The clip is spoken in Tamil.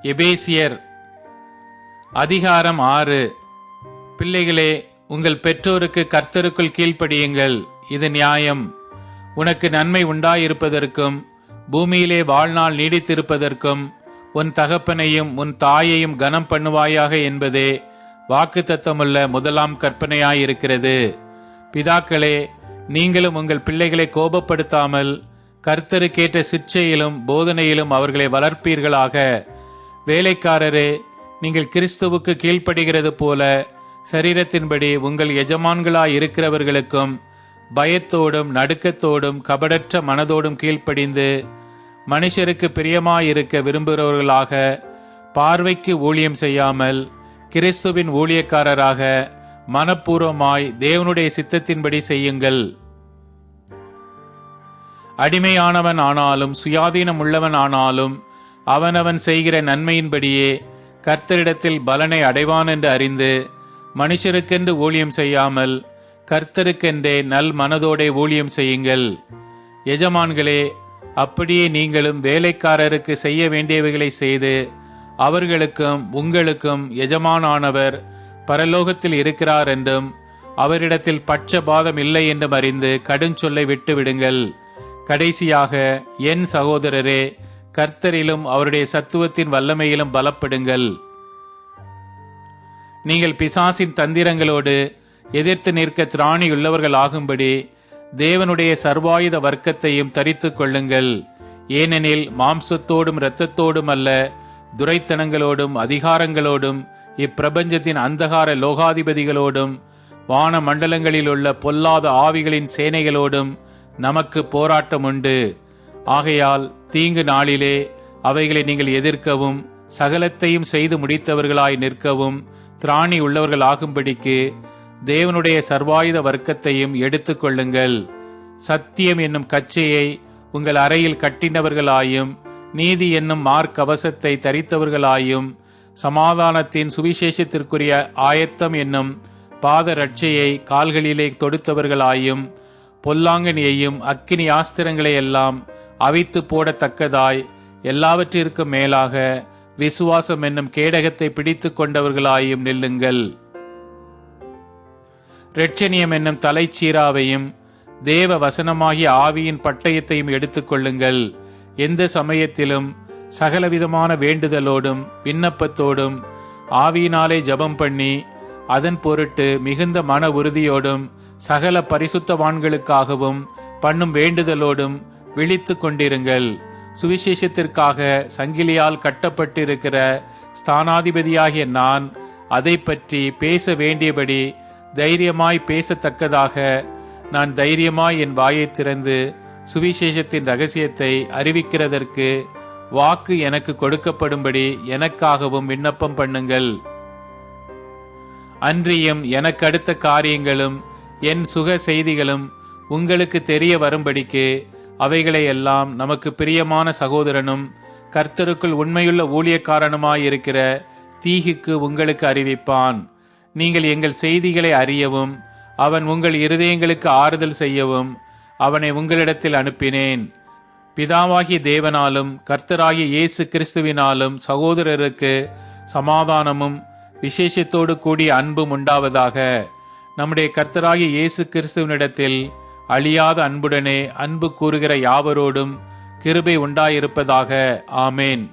எபேசியர் அதிகாரம் 6. பிள்ளைகளே, உங்கள் பெற்றோருக்கு கர்த்தருக்குள் கீழ்ப்படியுங்கள், இது நியாயம். உனக்கு நன்மை உண்டாயிருப்பதற்கும் பூமியிலே வாழ்நாள் நீடித்திருப்பதற்கும் உன் தகப்பனையும் உன் தாயையும் கனம் பண்ணுவாயாக என்பதே வாக்குத்தத்தமுள்ள முதலாம் கற்பனையாயிருக்கிறது. பிதாக்களே, நீங்களும் உங்கள் பிள்ளைகளை கோபப்படுத்தாமல் கர்த்தருக்கேற்ற சிற்சையிலும் போதனையிலும் அவர்களை வளர்ப்பீர்களாக. வேலைக்காரரே, நீங்கள் கிறிஸ்துவுக்கு கீழ்ப்படுகிறது போல சரீரத்தின்படி உங்கள் எஜமான்களாய் இருக்கிறவர்களுக்கும் பயத்தோடும் நடுக்கத்தோடும் கபடற்ற மனதோடும் கீழ்ப்படிந்து மனுஷருக்கு பிரியமாயிருக்க விரும்புகிறவர்களாக, பார்வைக்கு ஊழியம் செய்யாமல் கிறிஸ்துவின் ஊழியக்காரராக மனப்பூர்வமாய் தேவனுடைய சித்தத்தின்படி செய்யுங்கள். அடிமையானவன் ஆனாலும் சுயாதீனம் உள்ளவன் ஆனாலும் அவனவன் செய்கிற நன்மையின்படியே கர்த்தரிடத்தில் பலனை அடைவான் என்று அறிந்து மனுஷருக்கென்று ஊழியம் செய்யாமல் கர்த்தருக்கென்றே நல் மனதோடே ஊழியம் செய்யுங்கள். எஜமான்களே, அப்படியே நீங்களும் வேலைக்காரருக்கு செய்ய வேண்டியவைகளை செய்து அவர்களுக்கும் உங்களுக்கும் எஜமானானவர் பரலோகத்தில் இருக்கிறார் என்றும் அவரிடத்தில் பட்சபாதம் இல்லை என்றும் அறிந்து கடுஞ்சொல்லை விட்டுவிடுங்கள். கடைசியாக என் சகோதரரே, கர்த்தரிலும் அவருடைய சத்துவத்தின் வல்லமையிலும் பலப்படுங்கள். நீங்கள் பிசாசின் தந்திரங்களோடு எதிர்த்து நிற்க திராணியுள்ளவர்கள் ஆகும்படி தேவனுடைய சர்வாயுத வர்க்கத்தையும் தரித்துக் கொள்ளுங்கள். ஏனெனில் மாம்சத்தோடும் இரத்தத்தோடும் அல்ல, துரைத்தனங்களோடும் அதிகாரங்களோடும் இப்பிரபஞ்சத்தின் அந்தகார லோகாதிபதிகளோடும் வான மண்டலங்களில் உள்ள பொல்லாத ஆவிகளின் சேனைகளோடும் நமக்கு போராட்டம் உண்டு. ஆகையால் தீங்கு நாளிலே அவைகளை நீங்கள் எதிர்க்கவும் சகலத்தையும் செய்து முடித்தவர்களாய் நிற்கவும் திராணி உள்ளவர்கள் ஆகும்படிக்கு தேவனுடைய சர்வாயுத வர்க்கத்தையும் எடுத்துக் கொள்ளுங்கள். சத்தியம் என்னும் கச்சையை உங்கள் அறையில் கட்டினவர்களாயும் நீதி என்னும் மார்க்கவசத்தை தரித்தவர்களாயும் சமாதானத்தின் சுவிசேஷத்திற்குரிய ஆயத்தம் என்னும் பாத ரட்சையை கால்களிலே தொடுத்தவர்களாயும் பொல்லாங்கனியையும் அக்கினி ஆஸ்திரங்களை எல்லாம் அவித்து போடத்தக்கதாய் எல்லாவற்றிற்கும் மேலாக விசுவாசம் என்னும் கேடகத்தை பிடித்து கொண்டவர்களாயும் நில்லுங்கள். இரட்சணியம் என்னும் தலைச்சீராவையும் தேவ வசனமாகிய ஆவியின் பட்டயத்தையும் எடுத்துக் கொள்ளுங்கள். எந்த சமயத்திலும் சகலவிதமான வேண்டுதலோடும் விண்ணப்பத்தோடும் ஆவியினாலே ஜெபம் பண்ணி அதன் பொருட்டு மிகுந்த மன உறுதியோடும் சகல பரிசுத்தவான்களுக்காகவும் பண்ணும் வேண்டுதலோடும் விழித்து கொண்டிருங்கள். சுவிசேஷத்திற்காக சங்கிலியால் கட்டப்பட்டிருக்கிற ஸ்தானாதிபதியாகிய நான் அதை பற்றி பேச வேண்டியபடி தைரியமாய் பேசத்தக்கதாக நான் தைரியமாய் என் வாயை திறந்து சுவிசேஷத்தின் ரகசியத்தை அறிவிக்கிறதற்கு வாக்கு எனக்கு கொடுக்கப்படும்படி எனக்காகவும் விண்ணப்பம் பண்ணுங்கள். அன்றியும் எனக்கு அடுத்த காரியங்களும் என் சுக செய்திகளும் உங்களுக்கு தெரிய வரும்படிக்கு அவைகளை எல்லாம் நமக்கு பிரியமான சகோதரனும் கர்த்தருக்குள் உண்மையுள்ள ஊழியக்காரனுமாயிருக்கிற தீகுக்கு உங்களுக்கு அறிவிப்பான். நீங்கள் எங்கள் செய்திகளை அறியவும் அவன் உங்கள் இருதயங்களுக்கு ஆறுதல் செய்யவும் அவனை உங்களிடத்தில் அனுப்பினேன். பிதாவாகிய தேவனாலும் கர்த்தராகிய இயேசு கிறிஸ்துவினாலும் சகோதரருக்கு சமாதானமும் விசேஷத்தோடு கூடிய அன்பும் உண்டாவதாக. நம்முடைய கர்த்தராகிய இயேசு கிறிஸ்துவனிடத்தில் அழியாத அன்புடனே அன்பு கூறுகிற யாவரோடும் கிருபை உண்டாயிருப்பதாக. ஆமேன்.